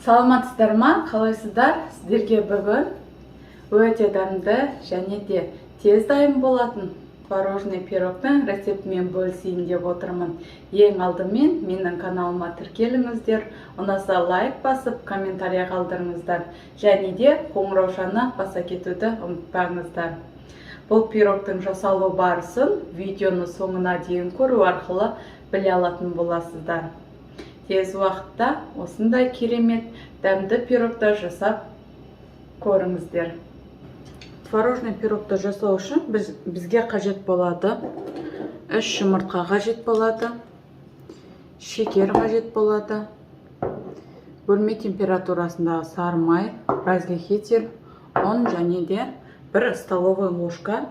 Саламатсыздар ма? Қалайсыздар? Сіздерге бүгін өте дәмді және де тез дайын болатын творожный пирогтың рецептімен бөлісейін деп отырмын. Ең алдымен менің каналыма тіркеліңіздер, ұнаса лайк басып, комментария қалдырыңыздар және де қоңыраушаны баса кетуді ұмытпаңыздар. Бұл пирогтың жасалу барысын видеоны соңына дейін көру арқылы біле алатын боласыздар. Тез уақытта осындай керемет дәмді пирогты жасап көріңіздер. Творожный пирогты жасау үшін бізге қажет болады 3 жұмыртқа қажет болады, шекер қажет болады, бөлме температурасындағы сары май, разрыхитель, ұн және де 1 столовый ложка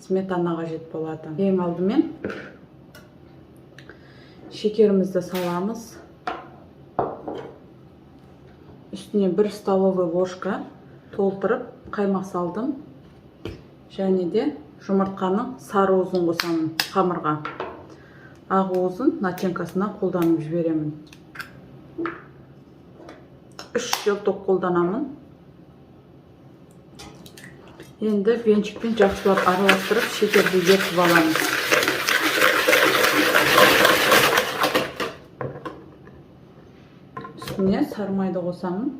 сметана қажет болады. Ең алдымен шекерімізді саламыз. Үстіне 1 столовый ложка толтырып қаймақ салдым. Және де жұмыртқаның сары уызын қосамын қамырға. Ақ уызын начинкасына қолданып жіберемін. 3 желток қолданамын. Енді венчикпен жақсылап араластырып шекерді ерітіп аламыз. Үстіне сары майды қосамын.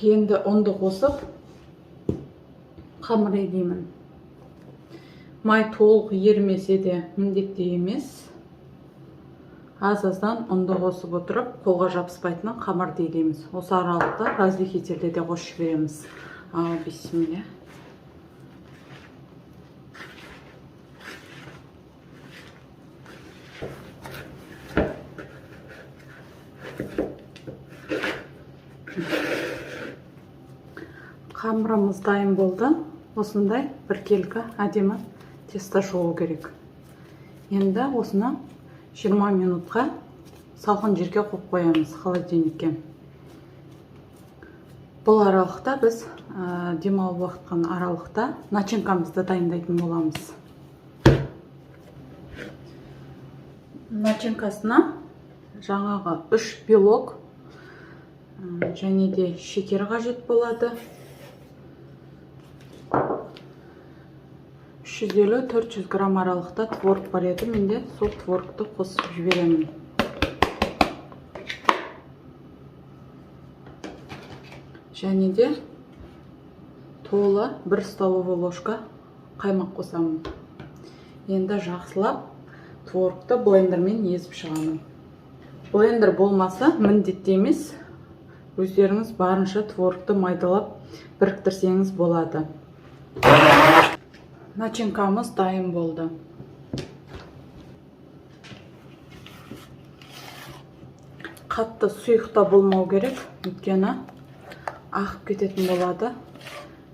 Енді ұнды қосып қамыр егемін. Май толық ерімесе де міндетті емес. Аз-аздан ұнды қосып отырып, қолға жабыспайтын қамырды егеміз. Осы аралықта разрыхительді де қосып жібереміз. Ал бисмилля. Қамырымыз дайын болды. Осындай біркелкі әдемі тесто шығу керек. Енді осыны 20 минутқа салқын жерге қойып қоямыз, холодильникке. Бұл аралықта біз демалып уақытқан аралықта начинкамызды дайындайтын боламыз. Начинкасына жаңағы 3 белок және де шекер қажет болады. 350-400 грамм аралықта творог бар еді, менде сол творогты қосып жіберемін. Және де толы 1 столовый ложка қаймақ қосамын. Енді жақсылап творогты блендермен езіп шығамын. Блендер болмаса міндетті емес, өздеріңіз барынша творогты майдалап біріктірсеңіз болады. Начинкамыз дайын болды. Қатты сұйықта болмау керек, өйткені ағып кететін болады.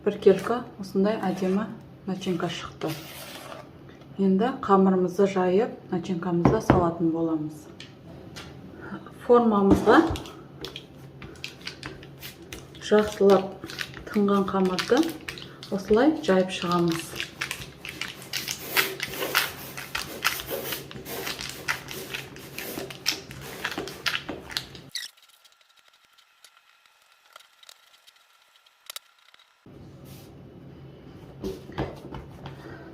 Біркелкі осындай әдемі начинка шықты. Енді қамырымызды жайып, начинкамызды салатын боламыз. Формамызға жақсылап тынған қамырды осылай жайып шығамыз.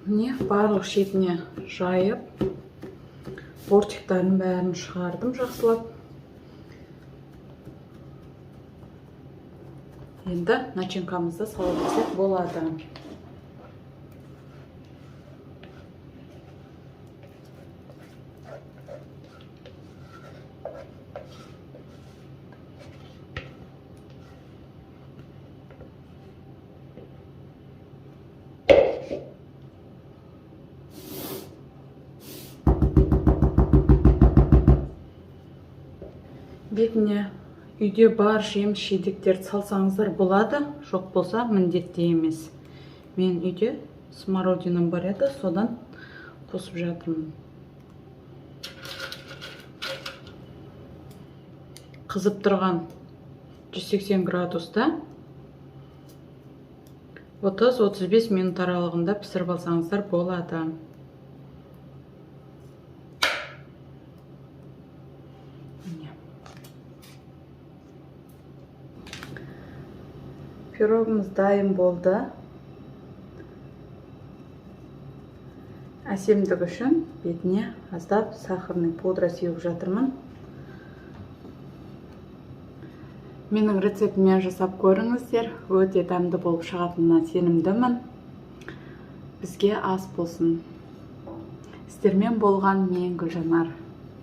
Міне барлық шетіне жайып, бортиктарын бәрін шығардым жақсылап. Енді начинкамызды салып болады. Бетіне үйде бар жеміс-жидектерді салсаңыздар болады, жоқ болса міндетті емес. Мен үйде смородиным бар еді, содан қосып жатырмын. Қызып тұрған 180 градуста 30-35 минут аралығында пісіріп алсаңыздар болады. Пирогымыз дайын болды. Әсемдік үшін бетіне аздап сахарный пудра сеуіп жатырмын. Менің рецептімен жасап көріңіздер, өте дәмді болып шығатынына сенімдімін. Бізге ас болсын. Сіздермен болған мен Гүлжанар.